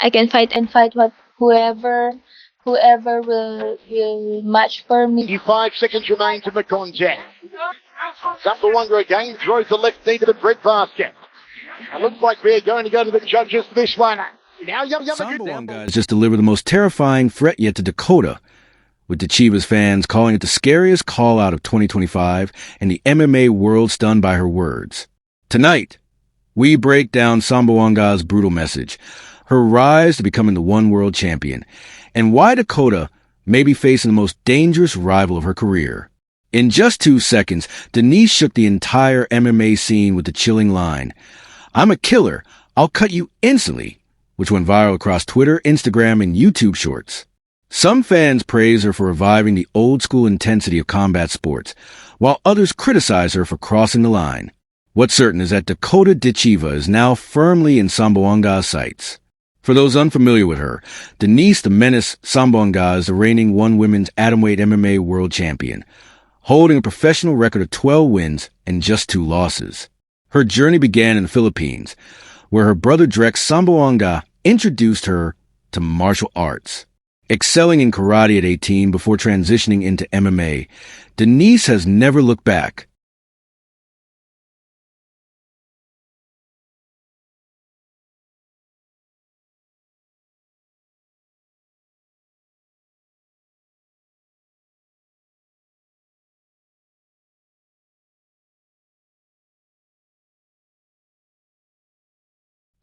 I can fight and fight whoever will match for me. 5 seconds remain to the contest. Zamboanga again throws the left knee to the breadbasket. It looks like we're going to go to the judges for this one. Now, Zamboanga has just delivered the most terrifying threat yet to Dakota, with Ditcheva's fans calling it the scariest call-out of 2025 and the MMA world stunned by her words. Tonight, we break down Zamboanga's brutal message, her rise to becoming the one world champion, and why Dakota may be facing the most dangerous rival of her career. In just 2 seconds, Denice shook the entire MMA scene with the chilling line, "I'm a killer, I'll cut you instantly," which went viral across Twitter, Instagram, and YouTube shorts. Some fans praise her for reviving the old-school intensity of combat sports, while others criticize her for crossing the line. What's certain is that Dakota Ditcheva is now firmly in Zamboanga's sights. For those unfamiliar with her, Denice the Menace Zamboanga is the reigning one-women's atomweight MMA world champion, holding a professional record of 12 wins and just 2 losses. Her journey began in the Philippines, where her brother Drex Zamboanga introduced her to martial arts. Excelling in karate at 18 before transitioning into MMA, Denice has never looked back.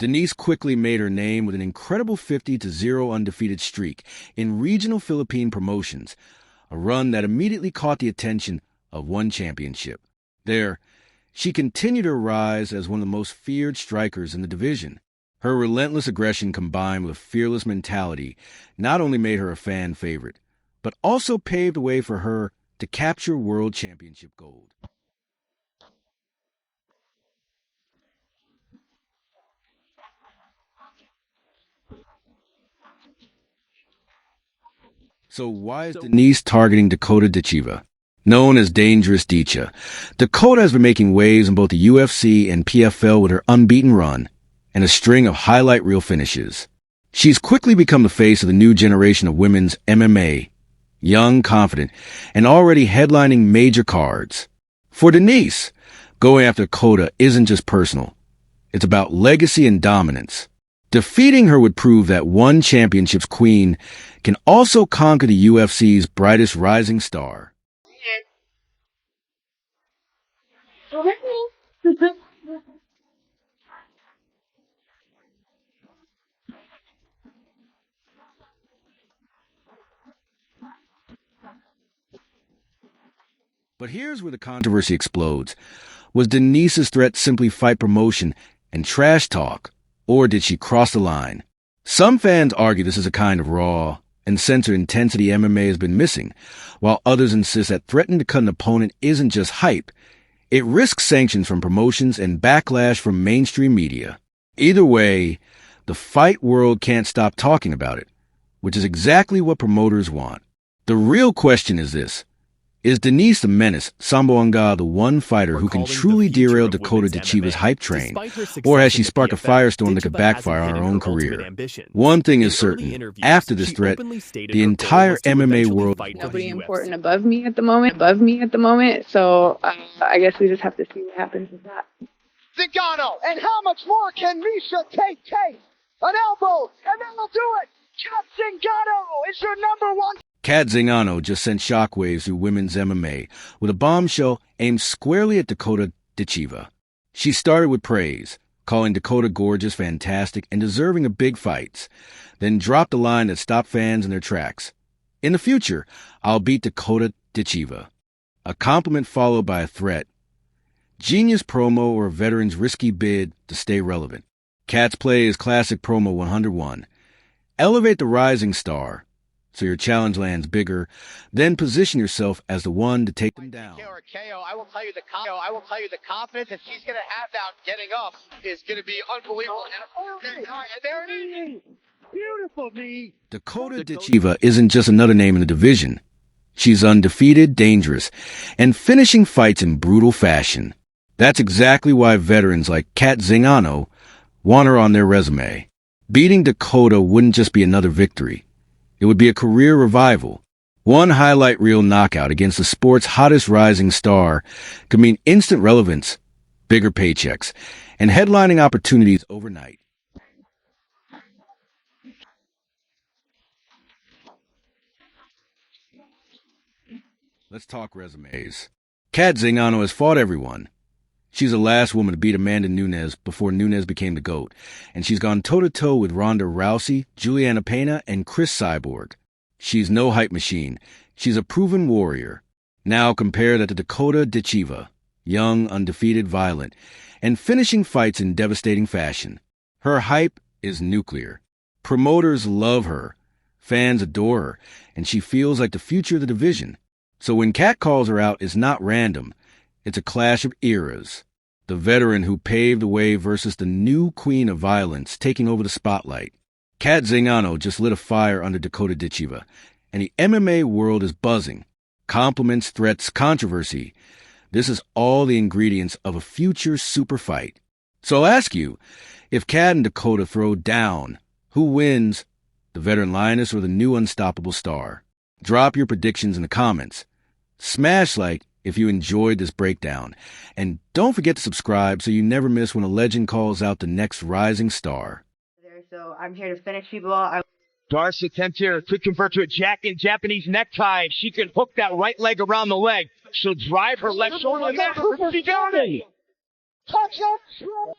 Denice quickly made her name with an incredible 50-0 undefeated streak in regional Philippine promotions, a run that immediately caught the attention of One Championship. There, she continued her rise as one of the most feared strikers in the division. Her relentless aggression combined with a fearless mentality not only made her a fan favorite, but also paved the way for her to capture World Championship gold. So why is Denice targeting Dakota Ditcheva? Known as Dangerous Dicha, Dakota has been making waves in both the UFC and PFL with her unbeaten run and a string of highlight reel finishes. She's quickly become the face of the new generation of women's MMA, young, confident, and already headlining major cards. For Denice, going after Dakota isn't just personal. It's about legacy and dominance. Defeating her would prove that One Championship's queen can also conquer the UFC's brightest rising star. But here's where the controversy explodes. Was Denice's threat simply fight promotion and trash talk, or did she cross the line? Some fans argue this is a kind of raw and censored intensity MMA has been missing, while others insist that threatening to cut an opponent isn't just hype. It risks sanctions from promotions and backlash from mainstream media. Either way, the fight world can't stop talking about it, which is exactly what promoters want. The real question is this. Is Denice the Menace Zamboanga the one fighter who can truly derail Dakota Ditcheva's hype train, or has she sparked a firestorm that could backfire on her own career? One thing is certain, after this threat, the entire MMA world... Nobody important above me at the moment, so I guess we just have to see what happens with that. Zingano, and how much more can Misha take? An elbow, and then they'll do it! Cat Zingano is your #1... Cat Zingano just sent shockwaves through women's MMA with a bombshell aimed squarely at Dakota Ditcheva. She started with praise, calling Dakota gorgeous, fantastic, and deserving of big fights, then dropped a line that stopped fans in their tracks. In the future, I'll beat Dakota Ditcheva. A compliment followed by a threat. Genius promo or a veteran's risky bid to stay relevant. Cat's play is classic promo 101. Elevate the rising star, so your challenge lands bigger, then position yourself as the one to take them down. I will tell you the confidence that she's going to have now getting up is going to be unbelievable. And there it is. Beautiful knee. Dakota Ditcheva isn't just another name in the division. She's undefeated, dangerous, and finishing fights in brutal fashion. That's exactly why veterans like Cat Zingano want her on their resume. Beating Dakota wouldn't just be another victory. It would be a career revival. One highlight reel knockout against the sport's hottest rising star could mean instant relevance, bigger paychecks, and headlining opportunities overnight. Let's talk resumes. Cat Zingano has fought everyone. She's the last woman to beat Amanda Nunes before Nunes became the GOAT, and she's gone toe-to-toe with Ronda Rousey, Juliana Pena, and Chris Cyborg. She's no hype machine. She's a proven warrior. Now compare that to Dakota Ditcheva, young, undefeated, violent, and finishing fights in devastating fashion. Her hype is nuclear. Promoters love her. Fans adore her, and she feels like the future of the division. So when Cat calls her out, it's not random. It's a clash of eras. The veteran who paved the way versus the new queen of violence taking over the spotlight. Cat Zingano just lit a fire under Dakota Ditcheva, and the MMA world is buzzing. Compliments, threats, controversy. This is all the ingredients of a future super fight. So I'll ask you, if Cat and Dakota throw down, who wins, the veteran lioness or the new unstoppable star? Drop your predictions in the comments. Smash like if you enjoyed this breakdown. And don't forget to subscribe so you never miss when a legend calls out the next rising star. So I'm here to finish people. Darce attempt here could convert to a Japanese necktie. If she can hook that right leg around the leg, she'll drive her left shoulder. She got it!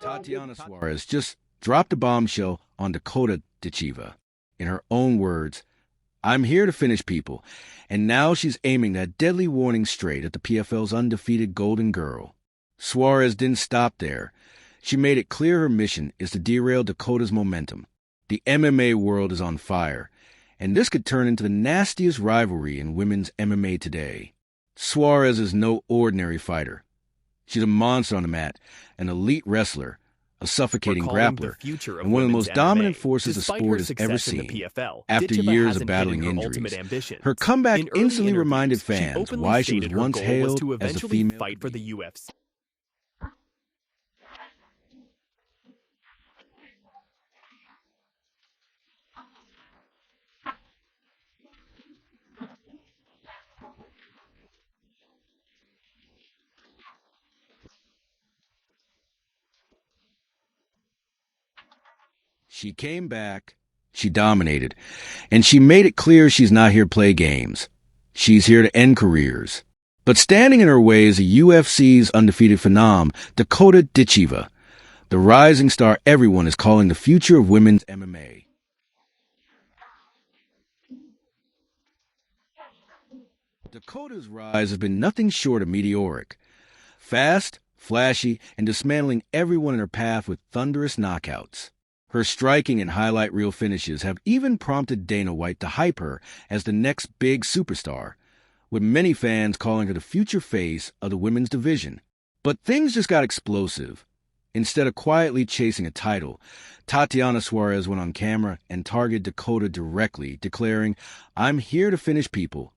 Tatiana Suarez just dropped a bombshell on Dakota Ditcheva. In her own words, I'm here to finish people. And now she's aiming that deadly warning straight at the PFL's undefeated Golden Girl. Suarez didn't stop there. She made it clear her mission is to derail Dakota's momentum. The MMA world is on fire, and this could turn into the nastiest rivalry in women's MMA today. Suarez is no ordinary fighter. She's a monster on the mat, an elite wrestler, a suffocating grappler, and one of the most dominant forces the sport has ever seen. After years of battling injuries, her comeback instantly reminded fans why she was once hailed as a female fight for the UFC. She came back, she dominated, and she made it clear she's not here to play games. She's here to end careers. But standing in her way is the UFC's undefeated phenom, Dakota Ditcheva, the rising star everyone is calling the future of women's MMA. Dakota's rise has been nothing short of meteoric. Fast, flashy, and dismantling everyone in her path with thunderous knockouts. Her striking and highlight reel finishes have even prompted Dana White to hype her as the next big superstar, with many fans calling her the future face of the women's division. But things just got explosive. Instead of quietly chasing a title, Tatiana Suarez went on camera and targeted Dakota directly, declaring, "I'm here to finish people.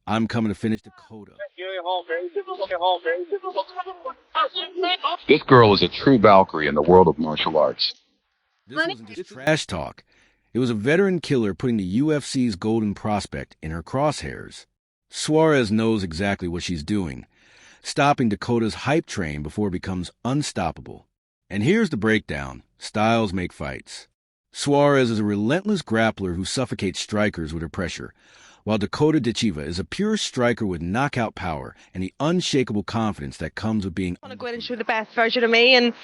I'm coming to finish Dakota." This girl is a true Valkyrie in the world of martial arts. This wasn't just trash talk. It was a veteran killer putting the UFC's golden prospect in her crosshairs. Suarez knows exactly what she's doing, stopping Dakota's hype train before it becomes unstoppable. And here's the breakdown. Styles make fights. Suarez is a relentless grappler who suffocates strikers with her pressure, while Dakota Ditcheva is a pure striker with knockout power and the unshakable confidence that comes with being. I want to go in and show the best version of me and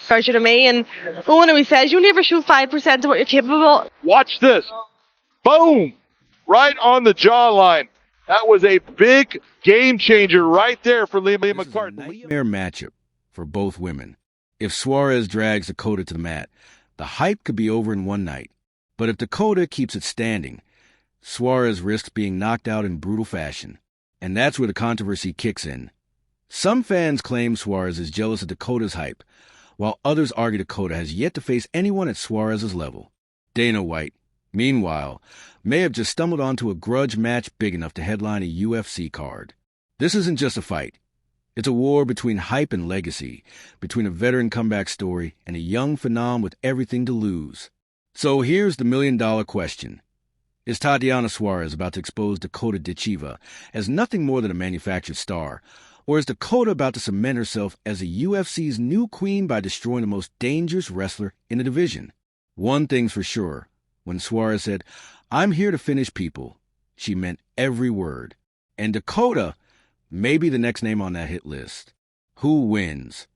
Owen always says you never show 5% of what you're capable of. Watch this. Boom! Right on the jawline. That was a big game changer right there for Liam This is a McCarthy. nightmare matchup for both women. If Suarez drags Dakota to the mat, the hype could be over in one night. But if Dakota keeps it standing, Suarez risks being knocked out in brutal fashion. And that's where the controversy kicks in. Some fans claim Suarez is jealous of Dakota's hype, while others argue Dakota has yet to face anyone at Suarez's level. Dana White, meanwhile, may have just stumbled onto a grudge match big enough to headline a UFC card. This isn't just a fight. It's a war between hype and legacy, between a veteran comeback story and a young phenom with everything to lose. So here's the million-dollar question. Is Tatiana Suarez about to expose Dakota Ditcheva as nothing more than a manufactured star? Or is Dakota about to cement herself as the UFC's new queen by destroying the most dangerous wrestler in the division? One thing's for sure. When Suarez said, "I'm here to finish people," she meant every word. And Dakota may be the next name on that hit list. Who wins?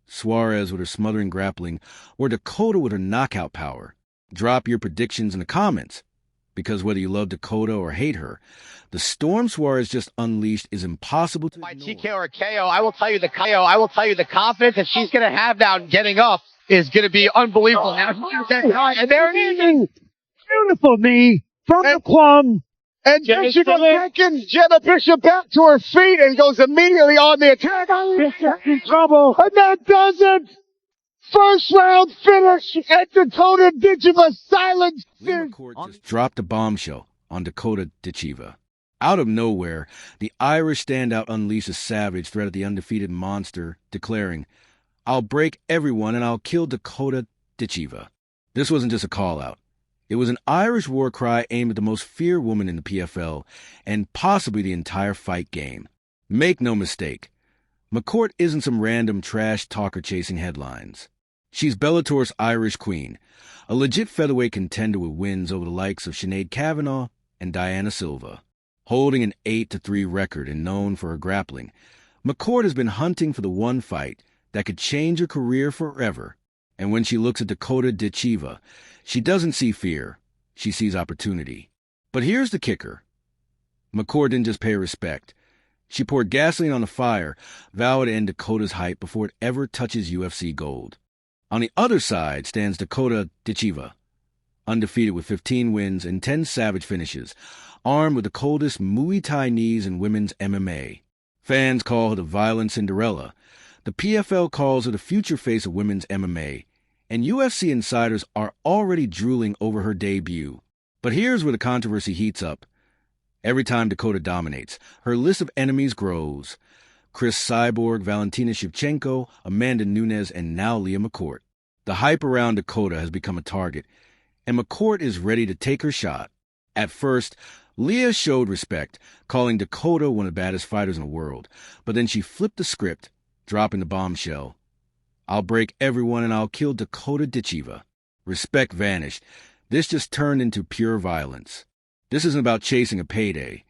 Suarez with her smothering grappling, or Dakota with her knockout power? Drop your predictions in the comments, because whether you love Dakota or hate her, the storm Suarez just unleashed is impossible to By ignore. TKO or KO, I will tell you the confidence that she's going to have now getting up is going to be unbelievable. Now, and there it is. Beautiful knee from the plum. And then she goes back in, Jenna Bishop back to her feet and goes immediately on the attack. In trouble. And that does it. First round finish at Dakota Ditcheva silence. Leah McCourt just dropped a bombshell on Dakota Ditcheva. Out of nowhere, the Irish standout unleashed a savage threat at the undefeated monster, declaring, "I'll break everyone and I'll kill Dakota Ditcheva." This wasn't just a call-out. It was an Irish war cry aimed at the most feared woman in the PFL and possibly the entire fight game. Make no mistake, McCourt isn't some random trash talker chasing headlines. She's Bellator's Irish queen, a legit featherweight contender with wins over the likes of Sinead Kavanagh and Diana Silva. Holding an 8-3 record and known for her grappling, McCourt has been hunting for the one fight that could change her career forever. And when she looks at Dakota Ditcheva, she doesn't see fear, she sees opportunity. But here's the kicker. McCourt didn't just pay respect. She poured gasoline on the fire, vowed to end Dakota's hype before it ever touches UFC gold. On the other side stands Dakota Ditcheva, undefeated with 15 wins and 10 savage finishes, armed with the coldest Muay Thai knees in women's MMA. Fans call her the violent Cinderella. The PFL calls her the future face of women's MMA, and UFC insiders are already drooling over her debut. But here's where the controversy heats up. Every time Dakota dominates, her list of enemies grows. Chris Cyborg, Valentina Shevchenko, Amanda Nunes, and now Leah McCourt. The hype around Dakota has become a target, and McCourt is ready to take her shot. At first, Leah showed respect, calling Dakota one of the baddest fighters in the world, but then she flipped the script, dropping the bombshell. "I'll break everyone and I'll kill Dakota Ditcheva." Respect vanished. This just turned into pure violence. This isn't about chasing a payday.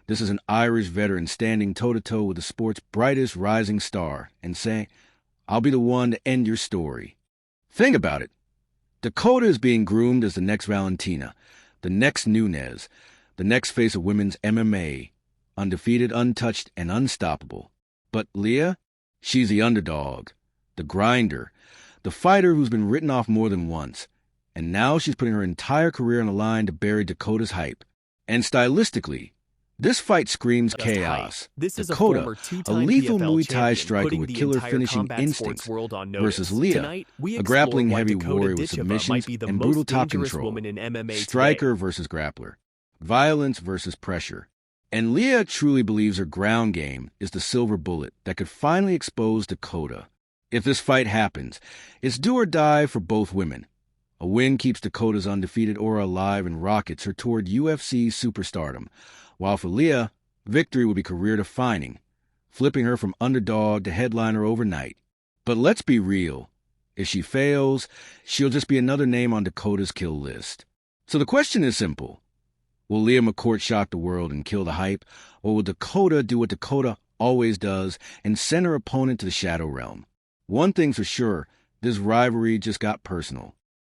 This is an Irish veteran standing toe-to-toe with the sport's brightest rising star and saying, "I'll be the one to end your story." Think about it. Dakota is being groomed as the next Valentina, the next Nunes, the next face of women's MMA, undefeated, untouched, and unstoppable. But Leah? She's the underdog, the grinder, the fighter who's been written off more than once. And now she's putting her entire career on the line to bury Dakota's hype. And stylistically, this fight screams chaos. Dakota, a lethal Muay Thai striker with killer finishing instincts, versus Leah, a grappling-heavy warrior with submissions and brutal top control. Striker versus grappler. Violence versus pressure. And Leah truly believes her ground game is the silver bullet that could finally expose Dakota. If this fight happens, it's do or die for both women. A win keeps Dakota's undefeated aura alive and rockets her toward UFC superstardom, while for Leah, victory will be career-defining, flipping her from underdog to headliner overnight. But let's be real. If she fails, she'll just be another name on Dakota's kill list. So the question is simple. Will Leah McCourt shock the world and kill the hype, or will Dakota do what Dakota always does and send her opponent to the shadow realm? One thing's for sure, this rivalry just got personal.